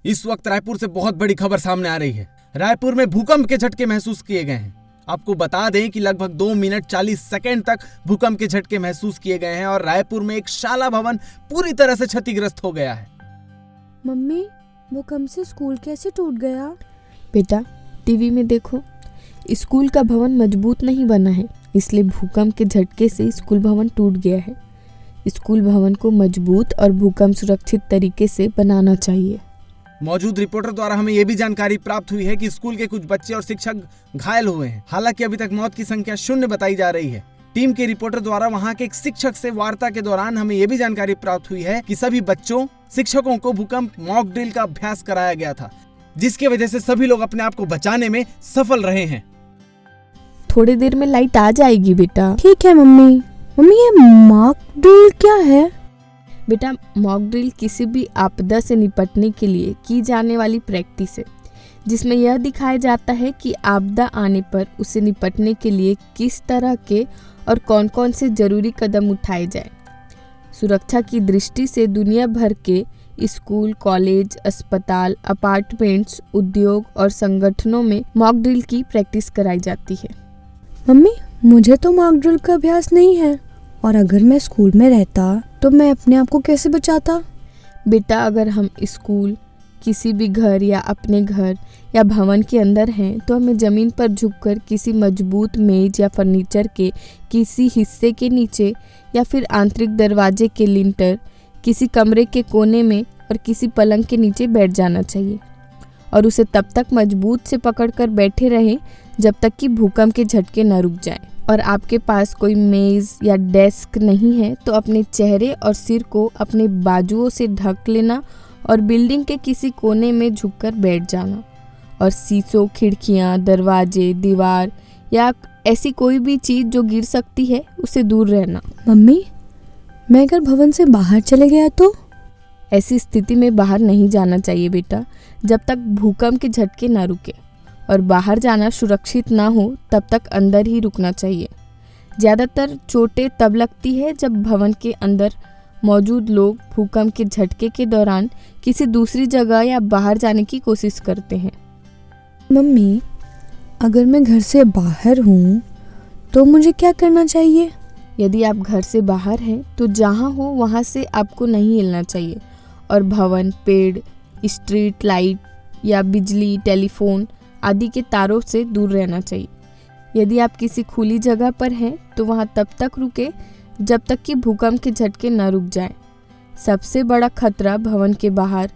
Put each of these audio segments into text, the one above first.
इस वक्त रायपुर से बहुत बड़ी खबर सामने आ रही है। रायपुर में भूकंप के झटके महसूस किए गए हैं। आपको बता दें कि लगभग 2 मिनट 40 सेकंड तक भूकंप के झटके महसूस किए गए हैं और रायपुर में एक शाला भवन पूरी तरह से क्षतिग्रस्त हो गया है। मम्मी, भूकंप से स्कूल कैसे टूट गया? बेटा, टीवी में देखो, स्कूल का भवन मजबूत नहीं बना है, इसलिए भूकंप के झटके से स्कूल भवन टूट गया है। स्कूल भवन को मजबूत और भूकंप सुरक्षित तरीके से बनाना चाहिए। मौजूद रिपोर्टर द्वारा हमें यह भी जानकारी प्राप्त हुई है कि स्कूल के कुछ बच्चे और शिक्षक घायल हुए हैं। हालांकि अभी तक मौत की संख्या 0 बताई जा रही है। टीम के रिपोर्टर द्वारा वहां के एक शिक्षक से वार्ता के दौरान हमें यह भी जानकारी प्राप्त हुई है कि सभी बच्चों, शिक्षकों को भूकंप मॉक ड्रिल का अभ्यास कराया गया था, जिसकी वजह से सभी लोग अपने आप को बचाने में सफल रहे हैं। थोड़ी देर में लाइट आ जाएगी बेटा। ठीक है मम्मी। मम्मी, ये मॉक ड्रिल क्या है? बेटा, मॉक ड्रिल किसी भी आपदा से निपटने के लिए की जाने वाली प्रैक्टिस है, जिसमें यह दिखाया जाता है कि आपदा आने पर उसे निपटने के लिए किस तरह के और कौन कौन से जरूरी कदम उठाए जाएं। सुरक्षा की दृष्टि से दुनिया भर के स्कूल, कॉलेज, अस्पताल, अपार्टमेंट्स, उद्योग और संगठनों में मॉक ड्रिल की प्रैक्टिस कराई जाती है। मम्मी, मुझे तो मॉक ड्रिल का अभ्यास नहीं है, और अगर मैं स्कूल में रहता तो मैं अपने आप को कैसे बचाता? बेटा, अगर हम स्कूल, किसी भी घर या अपने घर या भवन के अंदर हैं तो हमें ज़मीन पर झुककर किसी मजबूत मेज या फर्नीचर के किसी हिस्से के नीचे या फिर आंतरिक दरवाजे के लिंटर, किसी कमरे के कोने में और किसी पलंग के नीचे बैठ जाना चाहिए और उसे तब तक मजबूत से पकड़कर बैठे रहें जब तक कि भूकंप के झटके न रुक जाएं। और आपके पास कोई मेज़ या डेस्क नहीं है तो अपने चेहरे और सिर को अपने बाजुओं से ढक लेना और बिल्डिंग के किसी कोने में झुककर बैठ जाना और शीशों, खिड़कियां, दरवाजे, दीवार या ऐसी कोई भी चीज़ जो गिर सकती है उससे दूर रहना। मम्मी, मैं अगर भवन से बाहर चले गया तो? ऐसी स्थिति में बाहर नहीं जाना चाहिए बेटा, जब तक भूकंप के झटके ना रुके, और बाहर जाना सुरक्षित ना हो तब तक अंदर ही रुकना चाहिए। ज़्यादातर चोटें तब लगती है जब भवन के अंदर मौजूद लोग भूकंप के झटके के दौरान किसी दूसरी जगह या बाहर जाने की कोशिश करते हैं। मम्मी, अगर मैं घर से बाहर हूँ तो मुझे क्या करना चाहिए? यदि आप घर से बाहर हैं तो जहाँ हो वहाँ से आपको नहीं हिलना चाहिए और भवन, पेड़, स्ट्रीट लाइट या बिजली, टेलीफोन आदि के तारों से दूर रहना चाहिए। यदि आप किसी खुली जगह पर हैं तो वहाँ तब तक रुके जब तक कि भूकंप के झटके न रुक जाएं। सबसे बड़ा खतरा भवन के बाहर,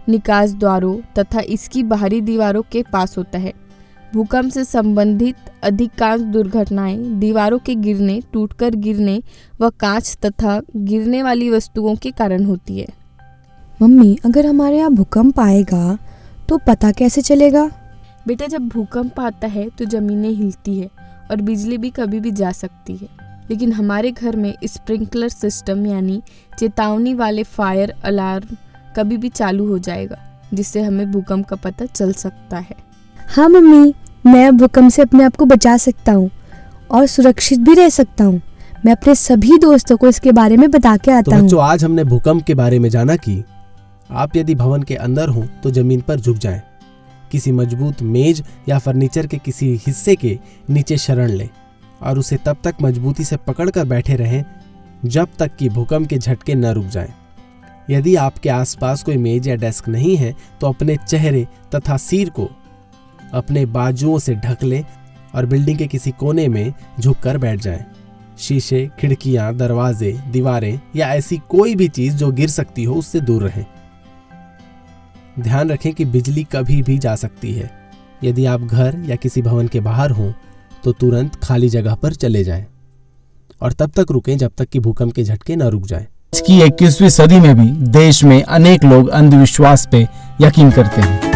निकास द्वारों तथा इसकी बाहरी दीवारों के पास होता है। भूकंप से संबंधित अधिकांश दुर्घटनाएं दीवारों के गिरने, टूटकर गिरने व कांच तथा गिरने वाली वस्तुओं के कारण होती है। मम्मी, अगर हमारे यहाँ भूकंप आएगा तो पता कैसे चलेगा? बेटा, जब भूकंप आता है तो ज़मीनें हिलती है और बिजली भी कभी भी जा सकती है, लेकिन हमारे घर में स्प्रिंकलर सिस्टम यानी चेतावनी वाले फायर अलार्म कभी भी चालू हो जाएगा, जिससे हमें भूकंप का पता चल सकता है। हाँ मम्मी, मैं भूकंप से अपने आप को बचा सकता हूँ और सुरक्षित भी रह सकता हूँ। मैं अपने सभी दोस्तों को इसके बारे में बता के आता हूँ। बच्चों, आज हमने भूकंप के बारे में जाना कि आप यदि भवन के अंदर हों तो जमीन पर झुक जाएं, किसी मजबूत मेज या फर्नीचर के किसी हिस्से के नीचे शरण लें और उसे तब तक मजबूती से पकड़कर बैठे रहें जब तक कि भूकंप के झटके न रुक जाएं। यदि आपके आसपास कोई मेज या डेस्क नहीं है तो अपने चेहरे तथा सिर को अपने बाजुओं से ढक लें और बिल्डिंग के किसी कोने में झुककर बैठ जाएं। शीशे, खिड़कियां, दरवाजे, दीवारें या ऐसी कोई भी चीज जो गिर सकती हो उससे दूर रहें। ध्यान रखें कि बिजली कभी भी जा सकती है। यदि आप घर या किसी भवन के बाहर हों तो तुरंत खाली जगह पर चले जाएं और तब तक रुकें जब तक कि भूकंप के झटके न रुक जाएं। आज की 21वीं सदी में भी देश में अनेक लोग अंधविश्वास पे यकीन करते हैं।